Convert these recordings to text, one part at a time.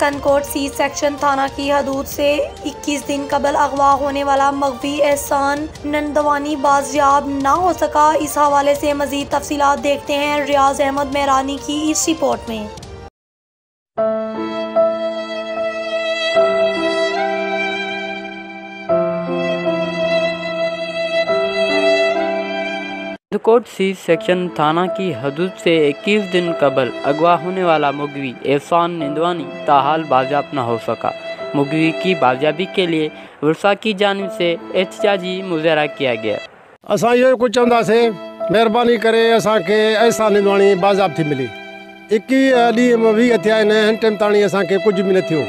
कनकोट C section थाना की हदूद से 21 दिन कबल अगवा होने वाला मगवी एहसान नंदवानी बाजियाब ना हो सका। इस हवाले से मजीद तफसीलात देखते हैं रियाज अहमद मेहरानी की इस रिपोर्ट में। कनकोट सी सेक्शन थाना की हदूद से 21 दिन कबल अगवा होने वाला मुगवी एहसान नंदवानी ताहाल बाजियाब न हो सका। मुगवी की बाजियाबी के लिए वर्षा की जानिब से एहतजाजी मुजाहरा किया गया। असां इहो कुझु चवंदासीं, महिरबानी करे असांखे एहसान नंदवानी बाजियाब थी मिली। 21 ॾींहं 20 थिया आहिनि, हिन टाइम ताणी असांखे कुझु बि न थियो।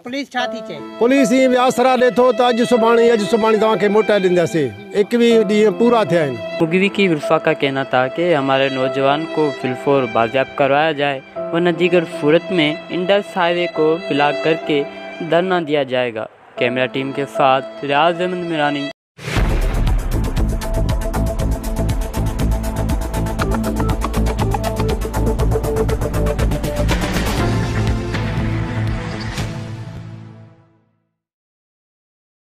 पुलिस छा थी चए? पुलिस ईअं बि आसरा ॾिए थो त अॼु सुभाणे तव्हांखे मोटाए ॾींदासीं। 21 ॾींहं पूरा थिया आहिनि। मुगवी की वर्षा का कहना था कि हमारे नौजवान को फिलफोर बाजियाब करवाया जाए, वरना दीगर सूरत में इंडस हाईवे को ब्लॉक करके धरना दिया जाएगा। कैमरा टीम के साथ रियाज अहमद मेहरानी।